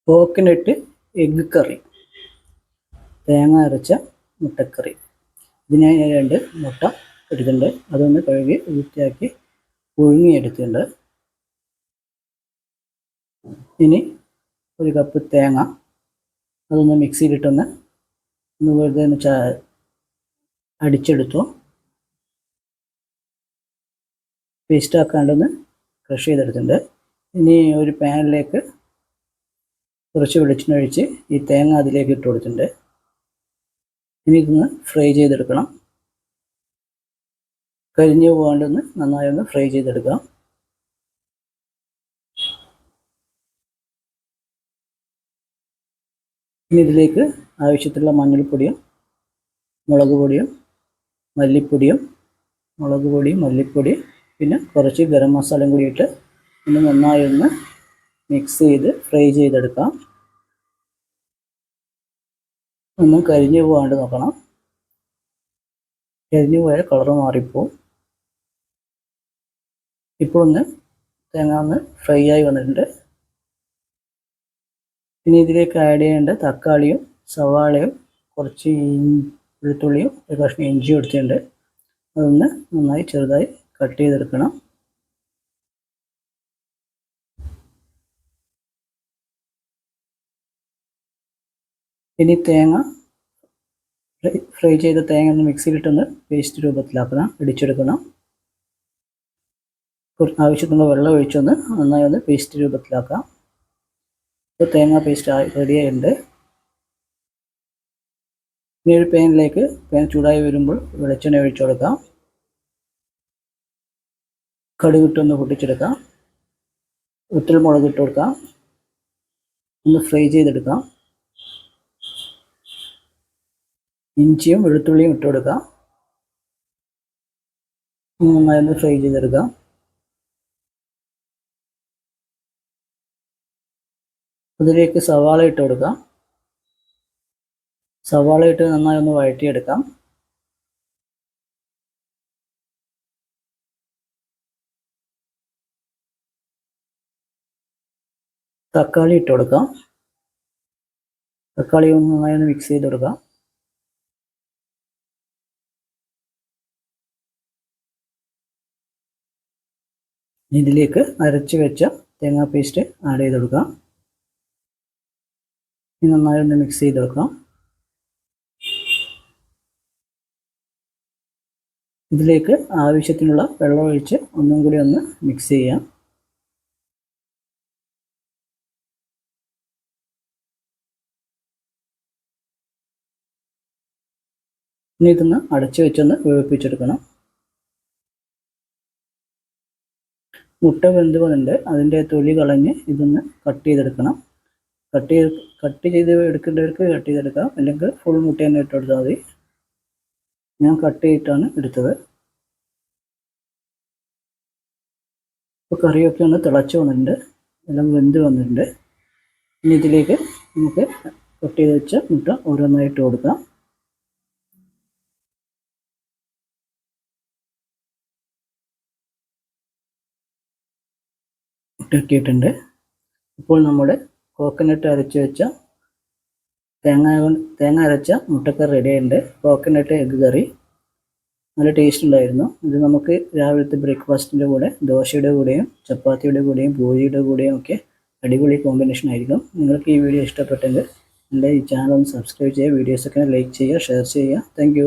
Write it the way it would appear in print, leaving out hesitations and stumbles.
Coconut egg കറി, തേങ്ങ അരച്ച മുട്ടക്കറി. ഇതിനായി ഞാൻ 2 മുട്ട എടുത്തിട്ടുണ്ട്. അതൊന്ന് കഴുകി വൃത്തിയാക്കി പുഴുങ്ങിയെടുത്തിട്ടുണ്ട്. ഇനി 1 കപ്പ് തേങ്ങ, അതൊന്ന് മിക്സിയിലിട്ടൊന്ന് വെറുതെ ഒന്ന് അടിച്ചെടുത്തു. പേസ്റ്റ് ആക്കാണ്ടൊന്ന് ക്രഷ് ചെയ്തെടുത്തിട്ടുണ്ട്. ഇനി ഒരു പാനിലേക്ക് കുറച്ച് വെളിച്ചെണ്ണ ഒഴിച്ച് ഈ തേങ്ങ അതിലേക്ക് ഇട്ട് കൊടുത്തിട്ടുണ്ട്. ഇനി ഇതൊന്ന് ഫ്രൈ ചെയ്തെടുക്കണം. കരിഞ്ഞു പോകാണ്ടൊന്ന് നന്നായി ഒന്ന് ഫ്രൈ ചെയ്തെടുക്കാം. ഇനി ഇതിലേക്ക് ആവശ്യത്തിലുള്ള മഞ്ഞൾപ്പൊടിയും മുളക് പൊടിയും മല്ലിപ്പൊടിയും പിന്നെ കുറച്ച് ഗരം മസാലയും കൂടി ഇട്ട് ഒന്ന് നന്നായി ഒന്ന് മിക്സ് ചെയ്ത് ഫ്രൈ ചെയ്തെടുക്കാം. ഒന്നും കരിഞ്ഞു പോകാണ്ട് നോക്കണം. കരിഞ്ഞു പോയാൽ കളർ മാറിപ്പോവും. ഇപ്പോൾ ഒന്ന് തേങ്ങ ഒന്ന് ഫ്രൈ ആയി വന്നിട്ടുണ്ട്. ഇനി ഇതിലേക്ക് ആഡ് ചെയ്യേണ്ട തക്കാളിയും സവാളയും കുറച്ച് വെളുത്തുള്ളിയും ഒരു കഷ്ണം ഇഞ്ചിയും എടുത്തിട്ടുണ്ട്. അതൊന്ന് നന്നായി ചെറുതായി കട്ട് ചെയ്തെടുക്കണം. ഇനി തേങ്ങ ഫ്രൈ ചെയ്ത തേങ്ങ ഒന്ന് മിക്സിയിലിട്ടൊന്ന് പേസ്റ്റ് രൂപത്തിലാക്കണം, ഇടിച്ചെടുക്കണം. ആവശ്യത്തിനുള്ള വെള്ളം ഒഴിച്ചൊന്ന് നന്നായി ഒന്ന് പേസ്റ്റ് രൂപത്തിലാക്കാം. ഇപ്പോൾ തേങ്ങ പേസ്റ്റ് റെഡി ആയിട്ടുണ്ട്. ഇനി ഒരു പാൻ ചൂടായി വരുമ്പോൾ വെളിച്ചെണ്ണ ഒഴിച്ചു കൊടുക്കാം. കടുകിട്ടൊന്ന് പൊട്ടിച്ചെടുക്കാം. മുളക് ഇട്ട് കൊടുക്കാം. ഒന്ന് ഫ്രൈ ചെയ്തെടുക്കാം. ഇഞ്ചിയും വെളുത്തുള്ളിയും ഇട്ട് കൊടുക്കാം. നന്നായി ഒന്ന് ഫ്രൈ ചെയ്തെടുക്കാം. അതിലേക്ക് സവാള ഇട്ട് കൊടുക്കാം. സവാള ഇട്ട് നന്നായി ഒന്ന് വഴറ്റിയെടുക്കാം. തക്കാളി ഇട്ട് കൊടുക്കാം. തക്കാളി ഒന്ന് നന്നായി ഒന്ന് മിക്സ് ചെയ്ത് കൊടുക്കാം. ഇതിലേക്ക് അരച്ച് വെച്ച തേങ്ങാ പേസ്റ്റ് ആഡ് ചെയ്ത് കൊടുക്കാം. ഇനി നന്നായി ഒന്ന് മിക്സ് ചെയ്ത് വെക്കാം. ഇതിലേക്ക് ആവശ്യത്തിനുള്ള വെള്ളം ഒഴിച്ച് ഒന്നും കൂടി ഒന്ന് മിക്സ് ചെയ്യാം. ഇനി ഇതൊന്ന് അടച്ചു വെച്ചൊന്ന് വേവിപ്പിച്ചെടുക്കണം. മുട്ട വെന്ത് വന്നിട്ടുണ്ട്. അതിൻ്റെ തൊലി കളഞ്ഞ് ഇതൊന്ന് കട്ട് ചെയ്തെടുക്കണം. കട്ട് ചെയ്ത് എടുക്കേണ്ടവർക്ക് കട്ട് ചെയ്തെടുക്കാം, അല്ലെങ്കിൽ ഫുൾ മുട്ട തന്നെ ഇട്ട് കൊടുത്താൽ മതി. ഞാൻ കട്ട് ചെയ്തിട്ടാണ് എടുത്തത്. ഇപ്പോൾ കറിയൊക്കെ ഒന്ന് തിളച്ച് വന്നിട്ടുണ്ട്, എല്ലാം വെന്ത് വന്നിട്ടുണ്ട്. ഇനി ഇതിലേക്ക് നമുക്ക് കട്ട് ചെയ്ത് വെച്ച മുട്ട ഓരോന്നായിട്ട് കൊടുക്കാം. ഇട്ടിട്ടുണ്ട്. ഇപ്പോൾ നമ്മുടെ കോക്കനട്ട് അരച്ച് വെച്ച തേങ്ങ അരച്ച മുട്ടക്കറി റെഡി ആയിട്ടുണ്ട്. കോക്കനട്ട് എഗ്ഗ് കറി നല്ല ടേസ്റ്റ് ഉണ്ടായിരുന്നു. ഇത് നമുക്ക് രാവിലത്തെ ബ്രേക്ക്ഫാസ്റ്റിൻ്റെ കൂടെ, ദോശയുടെ കൂടെയും ചപ്പാത്തിയുടെ കൂടെയും പൂരിയുടെ കൂടെയും ഒക്കെ അടിപൊളി കോമ്പിനേഷൻ ആയിരിക്കും. നിങ്ങൾക്ക് ഈ വീഡിയോ ഇഷ്ടപ്പെട്ടെങ്കിൽ എൻ്റെ ഈ ചാനൽ ഒന്ന് സബ്സ്ക്രൈബ് ചെയ്യുക, വീഡിയോസൊക്കെ ലൈക്ക് ചെയ്യുക, ഷെയർ ചെയ്യുക. താങ്ക്